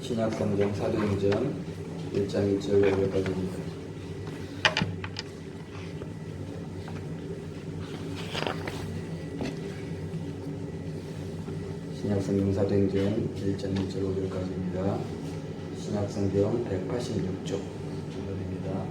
신약성경 사도행전 1장 1절 5절까지입니다. 신약성경 사도행전 1장 1절 5절까지입니다. 신약성경 186쪽 정도입니다.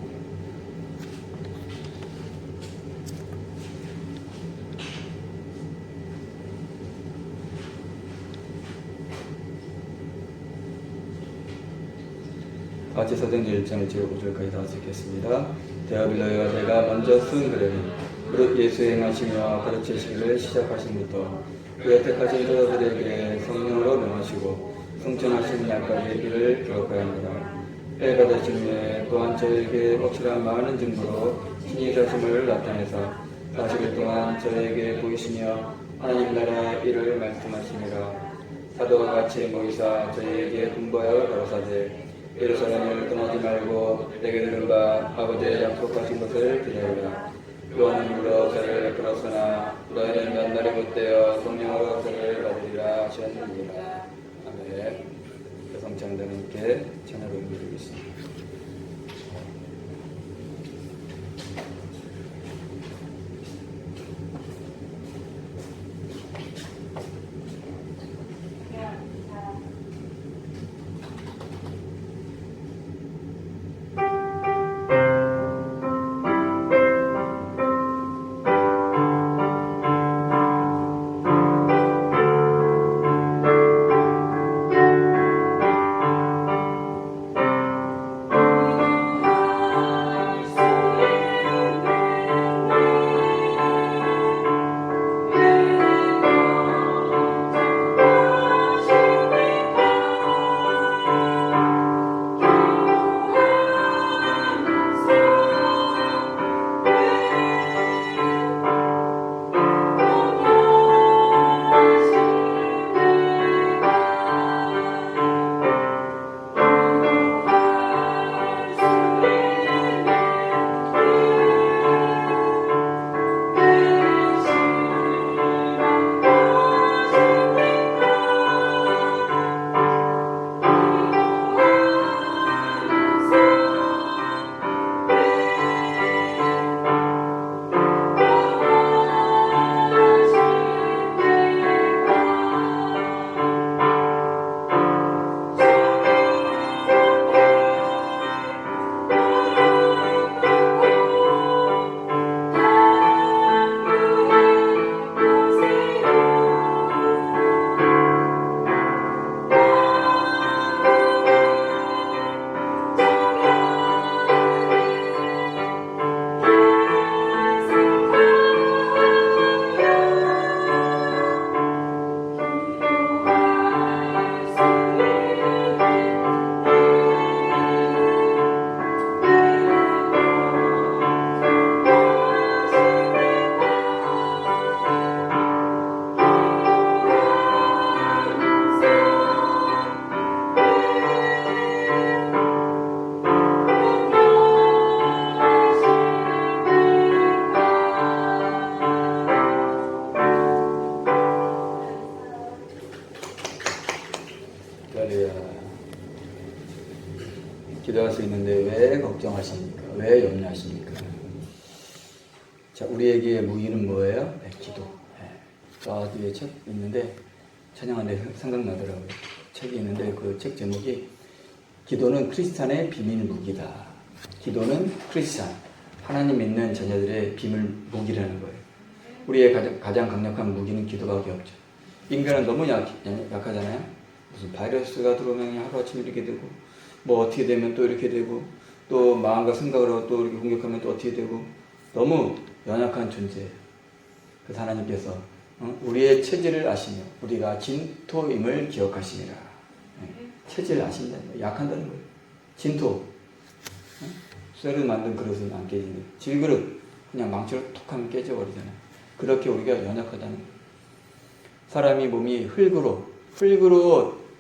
같이 사도행전 1장 1절 5절까지 다 읽겠습니다. 데오빌로와 제가 먼저 쓴 글에는 그릇 예수 행하시며 가르치시기를 시작하신부터 그의 택하신 자들에게 성령으로 명하시고 성천하신 날까지 이를 기록하였느라. 때가 되신 후에 또한 저에게 확실한 많은 증거로 신이 자심을 나타내사 40일 동안 저에게 보이시며 하나님 나라 일을 말씀하시니라. 사도와 같이 모이사 저희에게 분부하여 가로사대 예루살렘을 떠나지 말고 내게 들은 바 아버지의 약속하신 것을 기다리라. 요한은 물어 저를 베풀었으나 너희는 몇 날이 못되어 성령으로 저를 받으리라 하셨느니라. 아멘. 성찬자님께 찬양을 드리겠습니다. 기도할 수 있는데 왜 걱정하십니까? 왜 염려하십니까? 자, 우리에게 무기는 뭐예요? 네, 기도. 저 뒤에 책 있는데 찬양하는데 생각나더라고요. 책이 있는데 그 책 제목이 기도는 크리스찬의 비밀 무기다. 기도는 크리스찬, 하나님 믿는 자녀들의 비밀 무기라는 거예요. 우리의 가장 강력한 무기는 기도밖에 없죠. 인간은 너무 약하잖아요. 무슨 바이러스가 들어오면 하루아침에 이렇게 되고 뭐 어떻게 되면 또 이렇게 되고 또 마음과 생각으로 또 이렇게 공격하면 또 어떻게 되고 너무 연약한 존재예요. 그래서 하나님께서 우리의 체질을 아시며 우리가 진토임을 기억하시니라. 체질을 아신다는 거예요. 약한다는 거예요. 진토. 쇠를 만든 그릇은 안 깨지는데 질그릇 그냥 망치로 톡 하면 깨져버리잖아요. 그렇게 우리가 연약하다는 거예요. 사람이 몸이 흙으로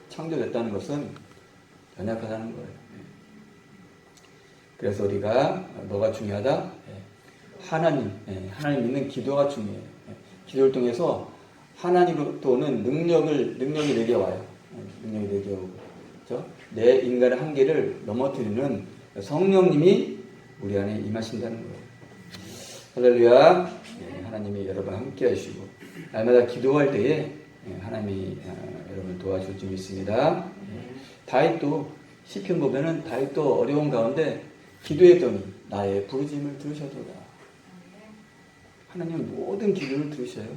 창조됐다는 것은 연약하다는 거예요. 그래서 우리가 뭐가 중요하다? 하나님 믿는 기도가 중요해요. 기도를 통해서 하나님으로부터 오는 능력이 내게 와요. 능력이 내게 오고 그렇죠? 내 인간의 한계를 넘어뜨리는 성령님이 우리 안에 임하신다는 거예요. 할렐루야. 네, 하나님이 여러분 함께 하시고 날마다 기도할 때에 하나님이 여러분 도와줄 줄 믿습니다. 다윗도 시편 보면은 다윗도 어려운 가운데 기도했더니 나의 부르짖음을 들으셨도다. 하나님은 모든 기도를 들으셔요.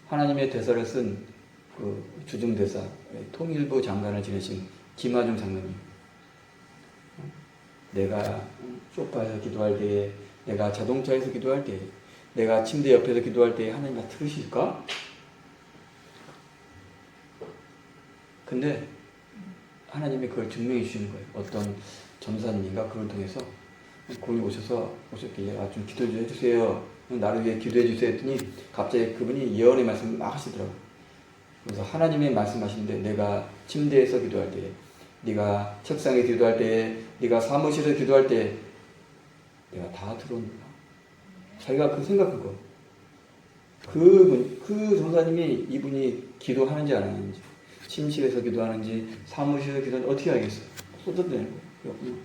하나님의 대사를 쓴 그 주중대사, 통일부 장관을 지내신 김하중 장관님. 내가 소파에서 기도할 때에, 내가 자동차에서 기도할 때에, 내가 침대 옆에서 기도할 때에 하나님 다 들으실까? 근데 하나님이 그걸 증명해 주시는 거예요. 어떤 전사님인가 그걸 통해서 거기 오셨길래 좀 기도 좀 해주세요. 나를 위해 기도해 주세요 했더니 갑자기 그분이 예언의 말씀을 막 하시더라고요. 그래서 하나님의 말씀하시는데 내가 침대에서 기도할 때, 네가 책상에 기도할 때, 네가 사무실에서 기도할 때 내가 다 들어온다. 자기가 그 생각한 거. 그 전사님이 이분이 기도하는지 안 하는지, 침실에서 기도하는지, 사무실에서 기도하는지 어떻게 알겠어요? 쏟아내는 거예요.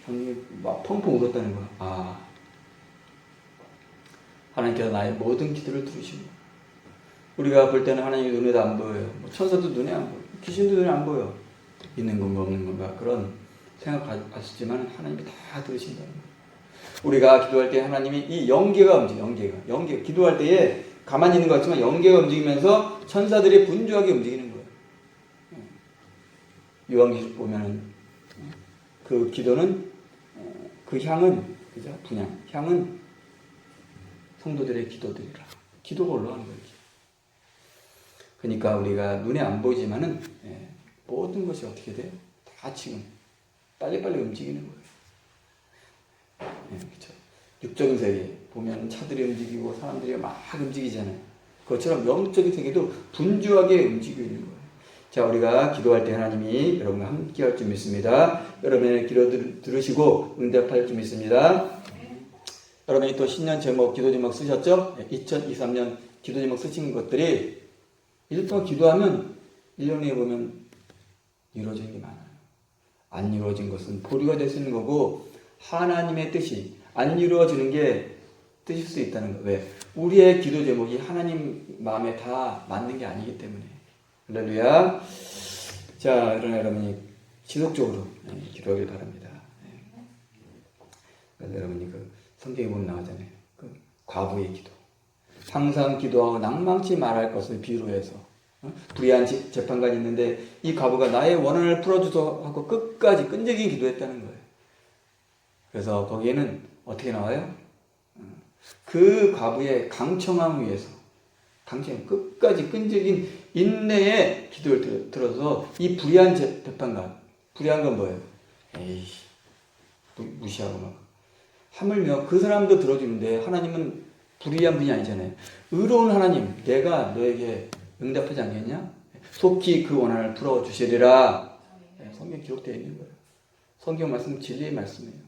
장님이 막 펑펑 울었다는 거야. 아, 하나님께서 나의 모든 기도를 들으시고, 우리가 볼 때는 하나님의 눈에도 안 보여요. 천사도 눈에 안 보여요. 귀신도 눈에 안 보여. 있는 건가 없는 건가 그런 생각하시지만 하나님이 다 들으신다는 거예요. 우리가 기도할 때 하나님이 이 영계가 움직여. 영계 기도할 때에 가만히 있는 것 같지만 영계가 움직이면서 천사들이 분주하게 움직이는 거예요. 요한계시록 보면은 그 기도는 그 향은 그죠? 분향 향은 성도들의 기도들이라. 기도가 올라가는 거예요. 그러니까 우리가 눈에 안 보이지만은 모든 것이 어떻게 돼요? 다 지금 빨리빨리 움직이는 거예요. 그렇죠. 육적인 세계 보면 차들이 움직이고 사람들이 막 움직이잖아요. 그것처럼 영적인 세계도 분주하게 움직이고 있는 거예요. 자, 우리가 기도할 때 하나님이 여러분과 함께 할 줄 믿습니다. 여러분의 기도 들으시고 응답할 줄 믿습니다. 여러분이 또 신년 제목, 기도 제목 쓰셨죠? 2023년 기도 제목 쓰신 것들이 1년 동안 기도하면 1년에 보면 이루어지는 게 많아요. 안 이루어진 것은 보류가 될 수 있는 거고 하나님의 뜻이 안 이루어지는 게 뜻일 수 있다는 거예요. 왜? 우리의 기도 제목이 하나님 마음에 다 맞는 게 아니기 때문에. 할렐루야. 자, 그러나 여러분이 지속적으로 기도하길 바랍니다. 그래서 여러분이 그 성경에 보면 나오잖아요. 그 과부의 기도. 항상 기도하고 낭망치 말할 것을 비유로 해서 불의한 재판관이 있는데 이 과부가 나의 원한을 풀어주소 하고 끝까지 끈질긴 기도했다는 거예요. 그래서 거기에는 어떻게 나와요? 그 과부의 강청함을 위해서 끝까지 끈질긴 인내의 기도를 들어서 이 불의한 재판관, 불의한 건 뭐예요? 에이, 무시하고 막 하물며 그 사람도 들어주는데 하나님은 불의한 분이 아니잖아요. 의로운 하나님, 내가 너에게 응답하지 않겠냐? 속히 그 원한을 풀어주시리라. 성경 기록되어 있는 거예요. 성경 말씀 진리의 말씀이에요.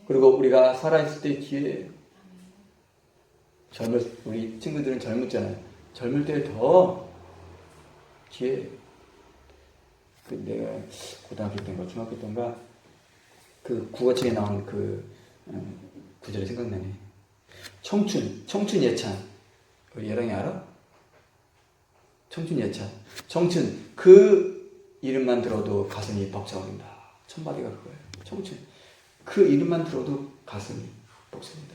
그리고 우리가 살아있을 때 기회예요. 우리 친구들은 젊었잖아요. 젊을 때 더 기회예요. 내가 고등학교 때인가 중학교 때인가 그 국어책에 나온 그 구절이 생각나네. 청춘 예찬. 우리 예랑이 알아? 청춘 예찬. 청춘 그 이름만 들어도 가슴이 벅차오른다. 천바디가 그거예요. 청춘. 그 이름만 들어도 가슴이 벅차오른다.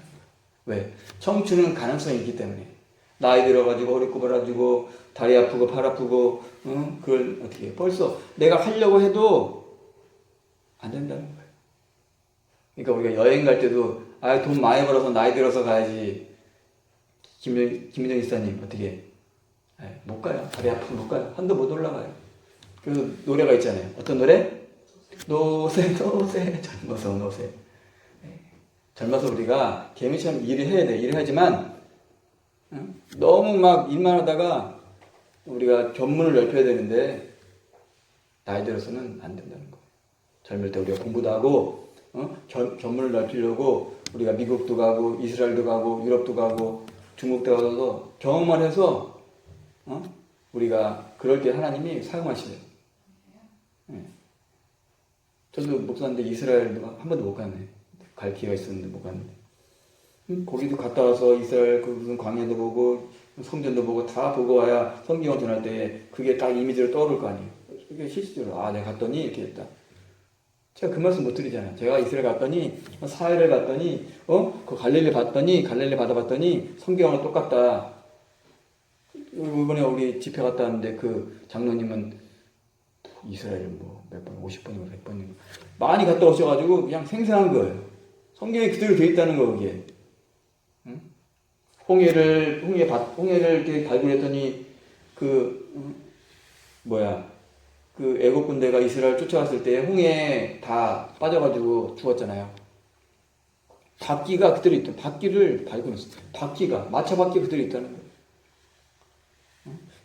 왜? 청춘은 가능성이 있기 때문에. 나이 들어가지고 허리 굽어가지고 다리 아프고 팔 아프고 그걸 어떻게 해? 벌써 내가 하려고 해도 안 된다는 거예요. 그러니까 우리가 여행 갈 때도 돈 많이 벌어서 나이 들어서 가야지. 김민정 이사님 어떻게 못 가요. 다리 아프면 못 가요. 한도 못 올라가요. 그래서 노래가 있잖아요. 어떤 노래? 노세 젊어서 노세. 젊어서 우리가 개미처럼 일을 해야 돼. 일을 하지만 너무 막 일만 하다가 우리가 견문을 넓혀야 되는데 나이 들어서는 안 된다는 거예요. 젊을 때 우리가 공부도 하고 견문을 넓히려고 우리가 미국도 가고 이스라엘도 가고 유럽도 가고 중국도 가서 경험을 해서 우리가 그럴 때 하나님이 사용하시래요. 예. 저도 목사인데 이스라엘 한 번도 못 갔네. 갈 기회가 있었는데 못 갔는데. 거기도 갔다 와서 이스라엘 그 무슨 광야도 보고 성전도 보고 다 보고 와야 성경을 전할 때 그게 딱 이미지로 떠오를 거 아니에요. 그게 실질적으로 내가 갔더니 이렇게 됐다. 제가 그 말씀 못 드리잖아요. 제가 이스라엘 갔더니 사해를 갔더니 그 갈릴리 봤더니 갈릴리 받아봤더니 성경하고 똑같다. 이번에 우리 집회 갔다 왔는데 그 장로님은 이스라엘 뭐 몇 번, 50번이고 100번이고 많이 갔다 오셔가지고 그냥 생생한 거예요. 성경에 그대로 돼 있다는 거 그게. 응? 홍해를 이렇게 발굴했더니 그 애국 군대가 이스라엘 쫓아갔을 때 홍해에 다 빠져가지고 죽었잖아요. 바퀴가 그대로 있다. 바퀴를 발굴했어요. 마차 바퀴 그대로 있다는 거예요.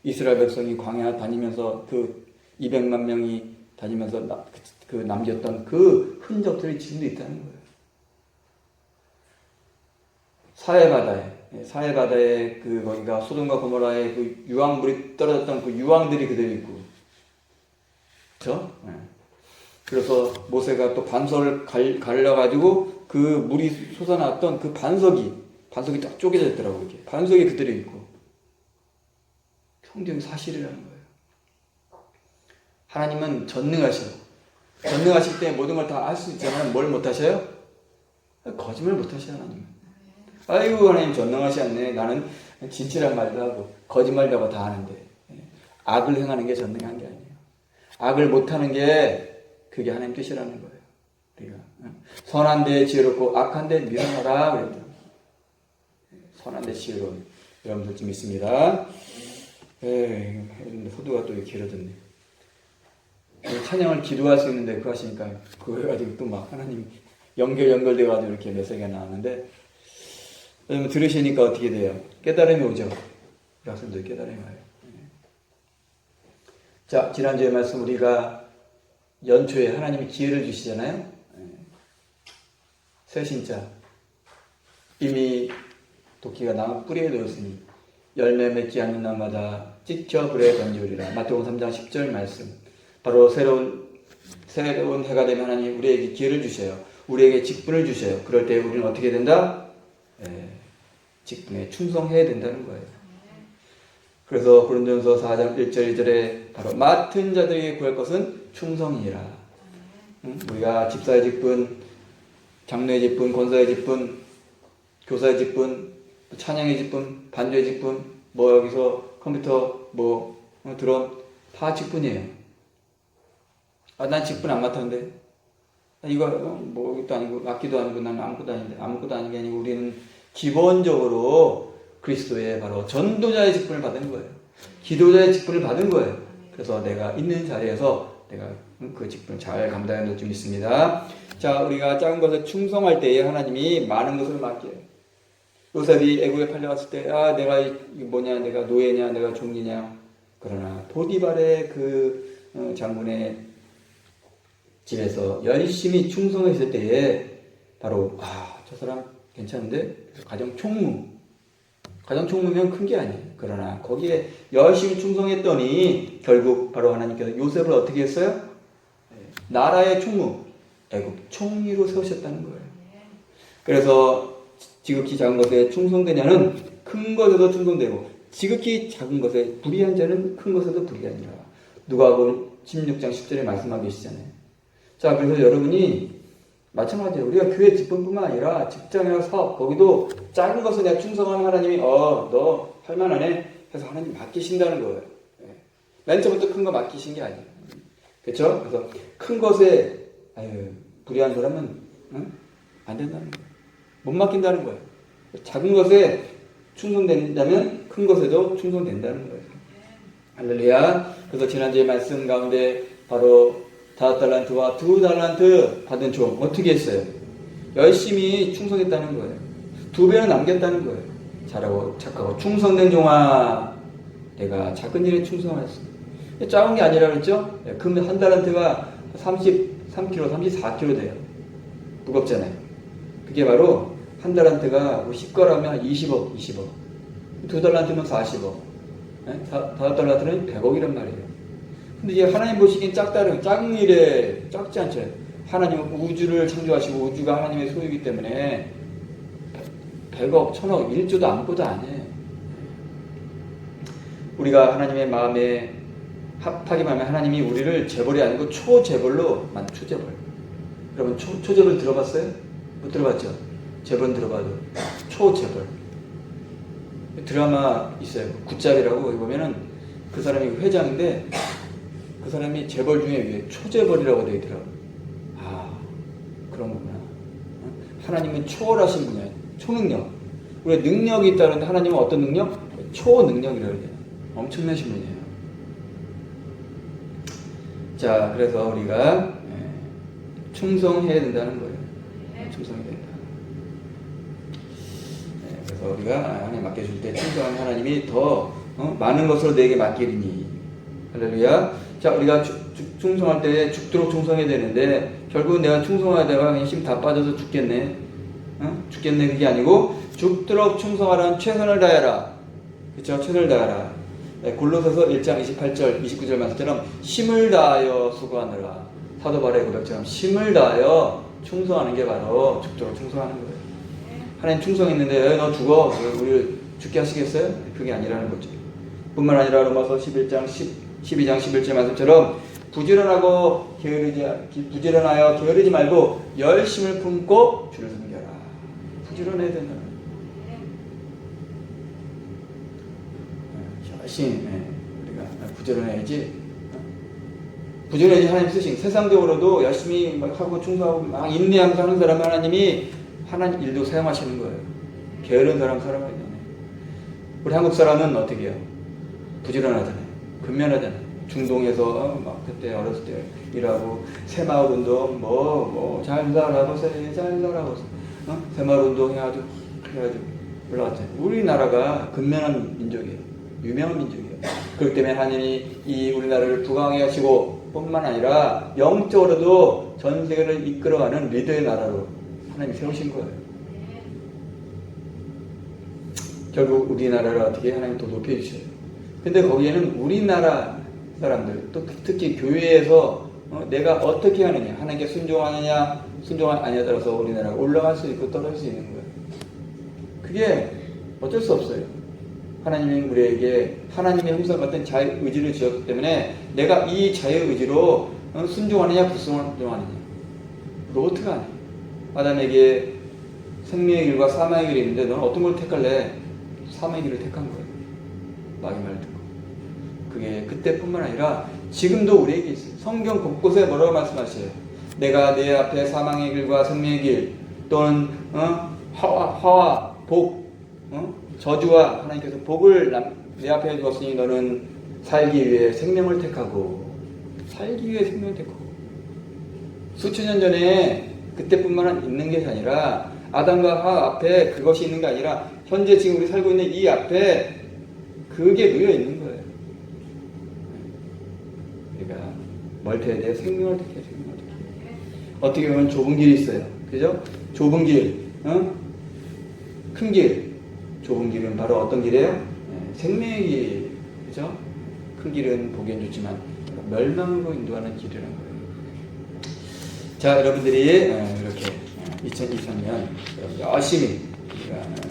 이스라엘 백성이 광야 다니면서 그 200만 명이 다니면서 그 남겼던 그 흔적들이 지금도 있다는 거예요. 사해바다에 그 거기가 소돔과 고모라에 그 유황물이 떨어졌던 그 유황들이 그대로 있고, 그렇죠? 네. 그래서 모세가 또 반석을 갈려가지고 그 물이 솟아났던 그 반석이 딱 쪼개져 있더라고요. 이렇게 반석이 그대로 있고. 성경이 사실이라는 거예요. 하나님은 전능하실 때 모든 걸 다 할 수 있잖아요. 뭘 못하셔요? 거짓말 못하셔요. 하나님은. 아이고 하나님 전능하시 않네. 나는 진실한 말도 하고 거짓말도 하고 다 하는데 악을 행하는 게 전능한 게 아니에요. 악을 못하는 게 그게 하나님 뜻이라는 거예요. 우리가 선한 데 지혜롭고 악한 데 미련하라 그랬죠. 선한 데 지혜로운 여러분들 좀 있습니다. 호두가 또 길어졌네. 찬양을 기도할 수 있는데 그거 하시니까 그거 해가지고 또 막 하나님 연결돼가지고 이렇게 메시지가 나왔는데 여러분 들으시니까 어떻게 돼요? 깨달음이 오죠. 우리 학생들 깨달음이 와요. 자, 지난주에 말씀 우리가 연초에 하나님이 기회를 주시잖아요. 새신자 이미 도끼가 나무 뿌리에 놓였으니 열매 맺지 않는 날마다 찍혀 불에 던지우리라. 마태복음 3장 10절 말씀. 바로 새로운 해가 되면 하나님 우리에게 기회를 주셔요. 우리에게 직분을 주셔요. 그럴 때 우리는 어떻게 된다? 직분에 충성해야 된다는 거예요. 그래서 고린도전서 4장 1절 2절에 바로 맡은 자들에게 구할 것은 충성이라. 우리가 집사의 직분, 장로의 직분, 권사의 직분, 교사의 직분, 찬양의 직분, 반주의 직분, 여기서 컴퓨터, 드럼 다 직분이에요. 난 직분 안 맡았는데 이거 이것도 아니고 악기도 아니고 난 아무것도 아닌 게 아니고 우리는 기본적으로 그리스도의 바로 전도자의 직분을 받은 거예요. 기도자의 직분을 받은 거예요. 그래서 내가 있는 자리에서 내가 그 직분을 잘 감당하는 좀 있습니다. 자, 우리가 작은 것에 충성할 때에 하나님이 많은 것을 맡겨요. 요셉이 애국에 팔려갔을 때 내가 내가 노예냐 내가 종이냐. 그러나 보디발의 그 장군의 집에서 열심히 충성했을 때에 바로 저 사람 괜찮은데 가정 총무면 큰 게 아니에요. 그러나 거기에 열심히 충성했더니 결국 바로 하나님께서 요셉을 어떻게 했어요? 나라의 총무, 애굽 총리로 세우셨다는 거예요. 그래서 지극히 작은 것에 충성되냐는 큰 것에도 충성되고 지극히 작은 것에 불의한 자는 큰 것에도 불의하니라. 누가복음 16장 10절에 말씀하고 계시잖아요. 자, 그래서 여러분이 마찬가지예요. 우리가 교회 직분뿐만 아니라 직장이나 사업 거기도 작은 것에 내가 충성하면 하나님이 너 할만하네 해서 하나님 맡기신다는 거예요. 맨 처음부터 큰 거 맡기신 게 아니에요. 그렇죠? 그래서 큰 것에 불의한 사람은 안 된다는 거예요. 못 맡긴다는 거예요. 작은 것에 충성된다면 큰 것에도 충성된다는 거예요. 할렐루야. 그래서 지난주에 말씀 가운데 바로 5달란트와 2달란트 받은 종 어떻게 했어요? 열심히 충성했다는 거예요. 2배는 남겼다는 거예요. 잘하고 착하고 충성된 종아, 내가 작은 일에 충성하였어. 작은 게 아니라 그랬죠? 금 1달란트가 33kg, 34kg 돼요. 무겁잖아요. 그게 바로 1달란트가 10g이면 20억. 2달란트면 40억. 5달란트는 100억이란 말이에요. 근데 이제 하나님 보시기엔 작은 일에 작지 않죠. 하나님은 우주를 창조하시고 우주가 하나님의 소유이기 때문에 100억, 1000억, 1조도 아무것도 아니에요. 우리가 하나님의 마음에 합하기만 하면 하나님이 우리를 재벌이 아니고 초재벌로 초재벌. 여러분 초재벌 들어봤어요? 못 들어봤죠? 재벌 들어봐도 초재벌. 드라마 있어요. 굿잡이라고 거기 보면은 그 사람이 회장인데 그 사람이 재벌 중에 위에 초재벌이라고 되어 있더라고. 아, 그런 거구나. 하나님은 초월하신 분이에요. 초능력. 우리 능력이 있다는데 하나님은 어떤 능력? 초능력이라고 해요. 엄청나신 분이에요. 자, 그래서 우리가 충성해야 된다는 거예요. 충성해야 된다. 그래서 우리가 하나님 맡겨줄 때 충성한 하나님이 더 많은 것으로 내게 맡기리니. 할렐루야. 자, 우리가 충성할 때 죽도록 충성해야 되는데 결국은 내가 충성하다가 힘 다 빠져서 죽겠네. 죽겠네 그게 아니고 죽도록 충성하라는 최선을 다해라. 그렇죠? 최선을 다해라. 골로새서 1장 28절 29절 말씀처럼 힘을 다하여 수고하느라. 사도 바울의 고백처럼 힘을 다하여 충성하는 게 바로 죽도록 충성하는 거예요. 하나님 충성했는데 왜 너 죽어? 우리 죽게 하시겠어요? 그게 아니라는 거죠. 뿐만 아니라 로마서 12장 11절 말씀처럼 부지런하여 게으르지 말고 열심을 품고 주를 섬겨라. 부지런해야 된다. 열심히 우리가 부지런해야지. 부지런해야지 하나님 쓰신. 세상적으로도 열심히 막 하고 충성하고 막 인내하면서 하는 사람 하나님이 하나님 일도 사용하시는 거예요. 게으른 사람 사용하잖아요. 우리 한국 사람은 어떻게 해요? 부지런하잖아요. 근면하잖아요. 중동에서 막 그때 어렸을 때 일하고 새마을 운동 잘 살아보세요. 새마을 운동 해가지고 올라갔잖아요. 우리나라가 근면한 민족이에요. 유명한 민족이에요. 그렇기 때문에 하나님이 이 우리나라를 부강하게 하시고 뿐만 아니라 영적으로도 전 세계를 이끌어가는 리더의 나라로 하나님이 세우신 거예요. 결국 우리나라를 어떻게 하나님 더 높여주셔요. 근데 거기에는 우리나라 사람들, 또 특히 교회에서 내가 어떻게 하느냐, 하나님께 순종하느냐, 순종하느냐에 아니냐에 따라서 우리나라가 올라갈 수 있고 떨어질 수 있는 거예요. 그게 어쩔 수 없어요. 하나님이 우리에게 하나님의 형상 같은 자유의지를 주셨기 때문에 내가 이 자유의지로 순종하느냐, 불순종하느냐. 그거 어떻게 하냐. 아담에게 생명의 길과 사망의 길이 있는데 너는 어떤 걸 택할래? 사망의 길을 택한 거예요. 마귀 말 듣고. 그게 그때뿐만 아니라 지금도 우리에게 있어요. 성경 곳곳에 뭐라고 말씀하셔요? 내가 내 앞에 사망의 길과 생명의 길 또는 화와 복, 저주와 하나님께서 복을 내 앞에 주었으니 너는 살기 위해 생명을 택하고 살기 위해 생명을 택하고 수천 년 전에 그때뿐만 있는 게 아니라 아담과 하와 앞에 그것이 있는 게 아니라 현재 지금 우리 살고 있는 이 앞에 그게 놓여 있는 거예요. 우리가 뭘 택해야 돼요? 생명을 택해야 돼요. 어떻게 보면 좁은 길이 있어요. 그죠? 좁은 길, 큰 길. 좁은 길은 바로 어떤 길이에요? 생명의 길. 그죠? 큰 길은 보기엔 좋지만 멸망으로 인도하는 길이라는 거예요. 자, 여러분들이 이렇게 2023년 열심히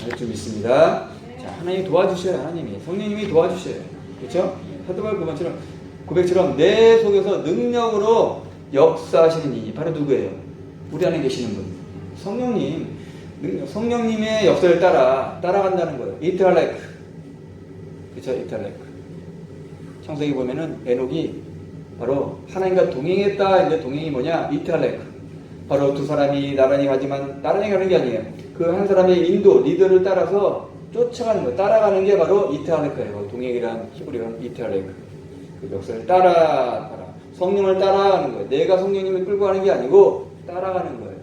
할 줄 믿습니다. 자, 하나님이 도와주셔요. 하나님이 성령님이 도와주셔요. 그렇죠? 사도 바울 고백처럼 내 속에서 능력으로 역사하시는 이이 바로 누구예요? 우리 안에 계시는 분. 성령님의 역사를 따라간다는 거예요. 이터랄라이크. 그렇죠? 이터랄라이크. 창세기 보면은 에녹이 바로 하나님과 동행했다. 이제 동행이 뭐냐? 이터랄라이크. 바로 두 사람이 나란히 가지만 나란히 가는 게 아니에요. 그 한 사람의 인도, 리더를 따라서 쫓아가는 거, 따라가는 게 바로 이터랄라이크예요. 동행이란 히브리어는 이터랄라이크. 그 역사를 따라. 성령을 따라가는 거예요. 내가 성령님을 끌고 가는 게 아니고 따라가는 거예요.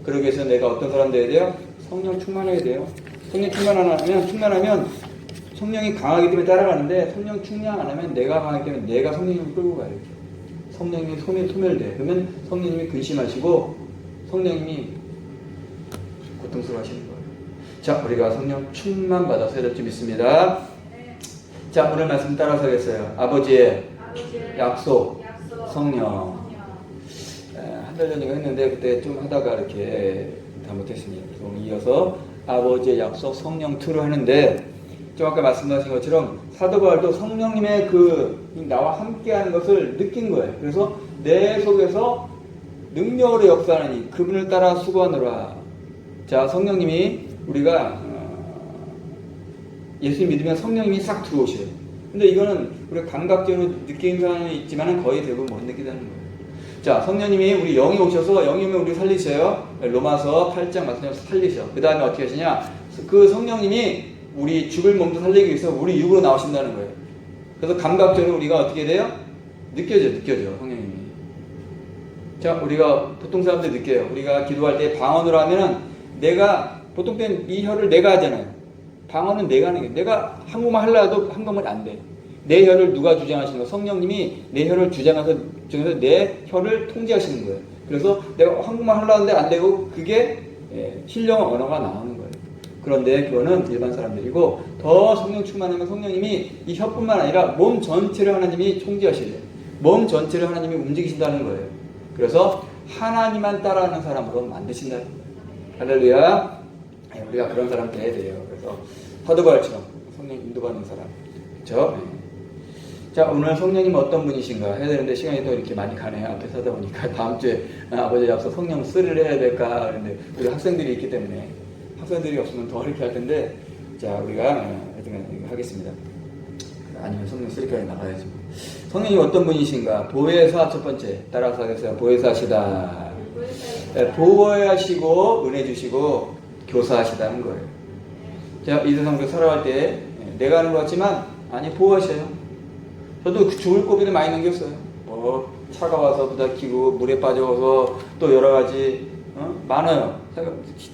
그러기 위해서 내가 어떤 사람 되어야 돼요? 성령 충만해야 돼요. 성령 충만하면 성령이 강하기 때문에 따라가는데 성령 충만 안 하면 내가 강하기 때문에 내가 성령님을 끌고 가요. 성령님이 소멸돼. 그러면 성령님이 근심하시고 성령님이 고통스러워하시는 거예요. 자, 우리가 성령 충만 받아서 해야 될 줄 믿습니다. 자, 오늘 말씀 따라서 하겠어요. 아버지의 약속, 성령. 한 달 전에 했는데 그때 좀 하다가 이렇게 잘못했습니다. 그래서 이어서 아버지의 약속, 성령 2로 하는데 좀 아까 말씀하신 것처럼 사도 바울도 성령님의 나와 함께하는 것을 느낀 거예요. 그래서 내 속에서 능력으로 역사하니 그분을 따라 수고하노라. 자, 성령님이 우리가 예수 믿으면 성령님이 싹 들어오셔요. 근데 이거는 우리가 감각적으로 느끼는 사람이 있지만 거의 대부분 못 느끼다는 거예요. 자, 성령님이 우리 영이 오셔서 영이면 우리 살리셔요. 로마서 8장 말씀에서 살리셔. 그 다음에 어떻게 하시냐? 그 성령님이 우리 죽을 몸도 살리기 위해서 우리 육으로 나오신다는 거예요. 그래서 감각적으로 우리가 어떻게 돼요? 느껴져, 성령님이. 자, 우리가 보통 사람들 느껴요. 우리가 기도할 때 방언으로 하면은 내가, 보통 때는 이 혀를 내가 하잖아요. 방언은 내가 하는 거예요. 내가 한국말 하려도 한국말 안 돼. 내 혀를 누가 주장하시는 거예요? 성령님이 내 혀를 주장해서 내 혀를 통제하시는 거예요. 그래서 내가 한국말 하려고 하는데 안 되고 그게 신령 언어가 나오는 거예요. 그런데 그거는 일반 사람들이고 더 성령 충만하면 성령님이 이 혀뿐만 아니라 몸 전체를 하나님이 통제하시래요. 몸 전체를 하나님이 움직이신다는 거예요. 그래서 하나님만 따라하는 사람으로 만드신다는 거예요. 할렐루야. 우리가 그런 사람 돼야 돼요. 그래서 사도 바울처럼 성령 인도받는 사람. 그렇죠? 자, 오늘 성령님 어떤 분이신가 해야 되는데 시간이 또 이렇게 많이 가네요. 앞에 서다 보니까 다음 주에 아버지 앞서 성령 쓰를 해야 될까 그런데 우리 학생들이 있기 때문에 학생들이 없으면 더 어렵게 할 텐데 자, 우리가 하여튼 하겠습니다. 아니면 성령 쓰리까지 나가야지. 성령님 어떤 분이신가? 보혜사 첫 번째 따라서 하겠어요. 보혜사시다. 보호하시고 은혜 주시고 교사하시다는 거예요. 제가 이 세상에서 살아갈 때 내가 하는 것 같지만 아니 보호하셔요. 저도 죽을 고비를 많이 넘겼어요. 차가 와서 부닥치고 물에 빠져서 또 여러 가지 많아요.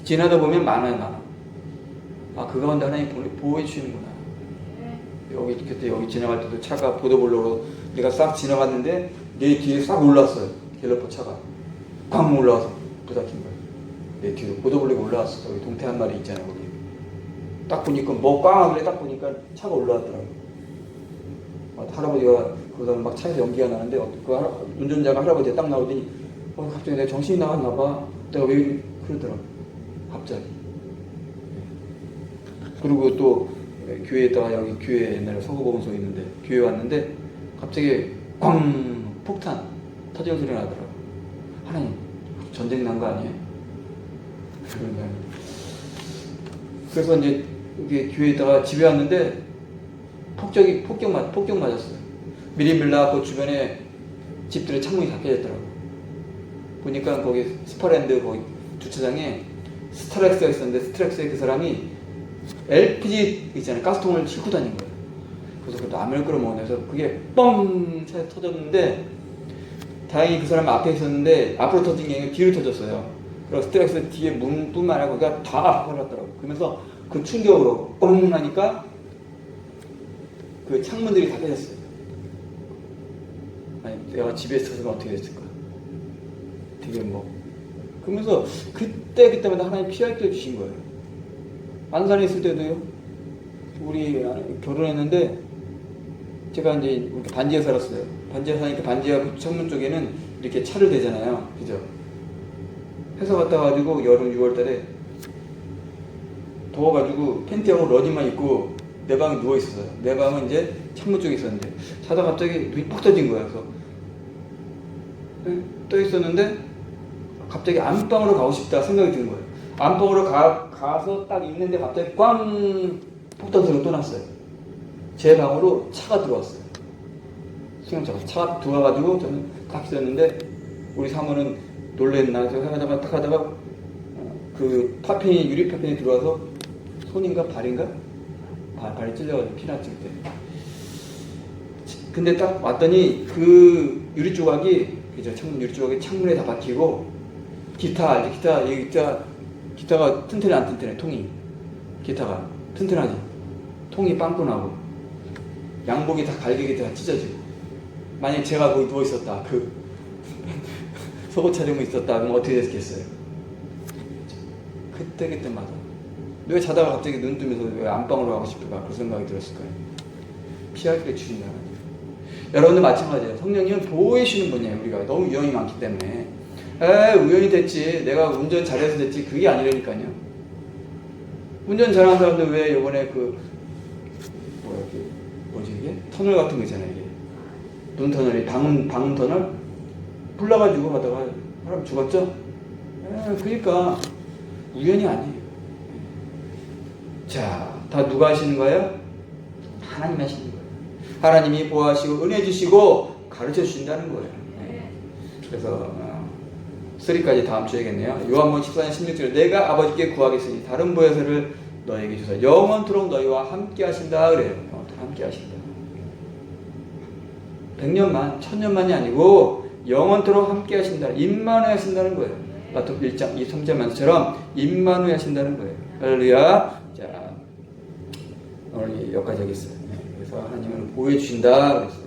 지나다 보면 많아요. 아, 그 가운데 하나님 보호해 주시는구나. 그때 여기 지나갈 때도 차가 보도블록으로 내가 싹 지나갔는데 내 뒤에 싹 올라왔어요. 갤러퍼 차가 꽝 올라와서 부닥친 거예요. 내 뒤로 보도블록이 올라왔어. 여기 동태 한 마리 있잖아요. 거기 딱 보니까 뭐 꽝 하길래 딱 보니까 차가 올라왔더라고요. 할아버지가 그다음에 막 차에서 연기가 나는데 그 운전자가 할아버지가 딱 나오더니 갑자기 내가 정신이 나갔나 봐. 내가 왜 그러더라고. 갑자기. 그리고 또 교회에다가 여기 교회 옛날에 서구보건소 있는데 교회 왔는데 갑자기 꽝 폭탄 터지는 소리가 나더라고. 하나님 전쟁 난 거 아니에요? 그래서 이제 이게 교회에다가 집에 왔는데 폭격 맞았어요. 미리 밀려갖고 주변에 집들의 창문이 다 깨졌더라고. 보니까 거기 스파랜드 거기 주차장에 스트렉스가 있었는데 스트렉스에 그 사람이 LPG 있잖아요. 가스통을 싣고 다닌 거예요. 그래서 그 라면을 끓여 먹으면서 그게 뻥 차에 터졌는데 다행히 그 사람 앞에 있었는데 앞으로 터진 게 아니라 뒤로 터졌어요. 그래서 스트렉스 뒤에 문뿐만 아니라 거기가 다 흘렀더라고. 그러면서 그 충격으로 뻥 나니까 그 창문들이 다 깨졌어요. 아니, 내가 집에 있었으면 어떻게 됐을까? 되게 그러면서 그때마다 하나님 피할 길을 주신 거예요. 안산에 있을 때도요. 우리 결혼했는데 제가 이제 반지에 살았어요. 반지에 사니까 반지하고 창문 쪽에는 이렇게 차를 대잖아요. 그죠? 회사 갔다 가지고 여름 6월 달에 더워가지고 팬티하고 러닝만 입고 내 방에 누워있었어요. 내 방은 이제 창문 쪽에 있었는데 자다 갑자기 눈이 퍽 떠진 거예요. 그래서 떠 있었는데 갑자기 안방으로 가고 싶다 생각이 든 거예요. 안방으로 가서 딱 있는데 갑자기 꽝 폭탄 소리가 또 났어요. 제 방으로 차가 들어왔어요. 승용차가 차가 들어와가지고 저는 딱 있었는데 우리 사모는 놀랬나 생각하다가 딱 하다가 그 파편이 유리 파편이 들어와서 손인가 발인가 발이 찔려가지고 피났지 그때. 근데 딱 왔더니 그 유리 조각이 그죠? 창문 유리 조각이 창문에 다 박히고 기타 기타가 튼튼해 안 튼튼해? 통이 기타가 튼튼하지. 통이 빵꾸나고 양복이 다 갈기게 다 찢어지고. 만약 제가 거기 누워 있었다 그 속옷 차림이 있었다 그럼 어떻게 됐겠어요? 그때마다 왜 자다가 갑자기 눈 뜨면서 왜 안방으로 가고 싶을까 그 생각이 들었을 거예요. 피할 길을 주신다. 여러분도 마찬가지예요. 성령님은 보호해 주시는 분이에요. 우리가 너무 유형이 많기 때문에 우연히 됐지, 내가 운전 잘해서 됐지, 그게 아니라니까요. 운전 잘하는 사람들 왜 요번에 뭐지 이게? 터널 같은 거 있잖아요. 이게 눈터널이 방음 터널 불나가지고 가다가 사람 죽었죠? 그러니까 우연이 아니에요. 자, 다 누가 하시는 거예요? 하나님 하시는 거예요. 하나님이 보호하시고 은혜 주시고 가르쳐 주신다는 거예요. 그래서 3까지 다음 주에겠네요. 요한복음 14장 16절 내가 아버지께 구하겠으니 다른 보혜사를 너에게 주사 영원토록 너희와 함께 하신다 그래요. 함께 하신다. 100년만, 1000년만이 아니고 영원토록 함께 하신다. 임마누엘 하신다는 거예요. 마태복음 1장 23절 말씀처럼 임마누엘 하신다는 거예요. 할렐루야. 자, 오늘 여기까지 하겠어요. 그래서 하나님은 보호해 주신다 그랬어요.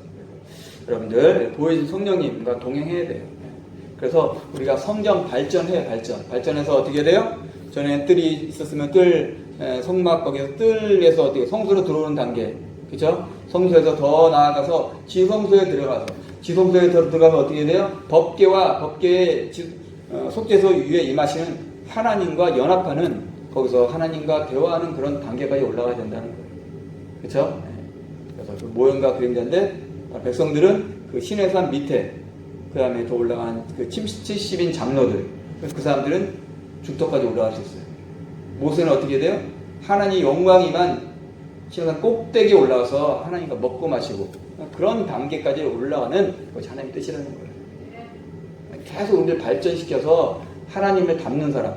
여러분들 보호해 주신 성령님과 동행해야 돼요. 그래서 우리가 성경 발전해요. 발전해서 어떻게 돼요? 전에 뜰이 있었으면 성막 거기서 뜰에서 어떻게 성소로 들어오는 단계, 그렇죠? 성소에서 더 나아가서 지성소에 들어가서 어떻게 돼요? 법계의 속죄소 위에 임하시는 하나님과 연합하는, 거기서 하나님과 대화하는 그런 단계까지 올라가야 된다는 거예요. 그렇죠? 그래서 그 모형과 그림자인데 백성들은 그 신의 산 밑에, 그 다음에 더 올라간 그 70인 장로들, 그 사람들은 중턱까지 올라갈 수 있어요. 모세는 어떻게 돼요? 하나님 영광이만 신의 산 꼭대기에 올라가서 하나님과 먹고 마시고 그런 단계까지 올라가는 것이 하나님의 뜻이라는 거예요. 계속 우리를 발전시켜서 하나님을 닮는 사람,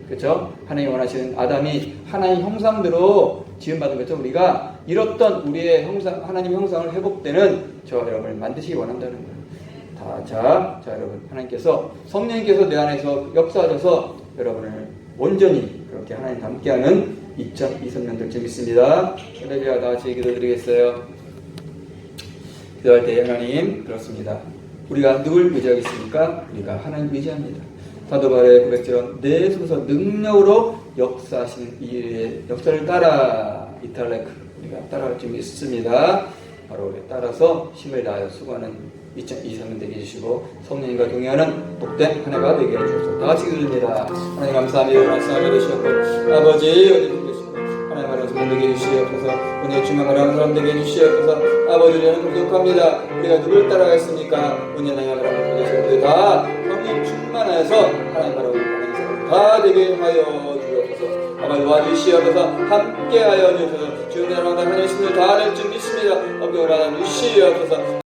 그렇죠? 하나님이 원하시는 아담이 하나님 형상대로 지음받은 것처럼 우리가 잃었던 우리의 형상, 하나님의 형상을 회복되는 저 여러분을 만드시기 원한다는 거예요. 자, 여러분, 하나님께서, 성령님께서 내 안에서 역사하셔서 여러분을 온전히 그렇게 하나님 닮게하는 2023년도 재밌습니다. 할렐루야. 다 같이 기도드리겠어요. 기도할 때 하나님, 그렇습니다. 우리가 누굴 의지하겠습니까? 우리가 하나님 의지합니다. 사도 바울의 고백처럼 내 속에서 능력으로 역사하시는 이 역사를 따라 이탈레크 우리가 따라갈 줄 믿습니다. 바로 따라서 힘을 다하여 수고하는 2023년 되게 해주시고 성령님과 동행하는 복된 한 해가 되게 해주셔서 다 같이 기도드립니다. 하나님 감사합니다. 말씀을 해주시고 아버지 어디 계시고 하나님 말씀 되게 해주시옵소서. 오늘 주만하는 사람 되게 해주시옵소서. 아버지 우리는 부족합니다. 우리가 누굴 따라가겠습니까? 오늘 하나님 바라보고 계시는 다 성령 충만하여서 하나님 바라보고 가는 사람 다 되게 하여 주옵소서. 아버지 도와주시옵소서. 함께하여 주옵소서. 주님의 나라와 하나님의 신을 다 낼 줄 믿습니다. 어깨 올라가 주시옵소서.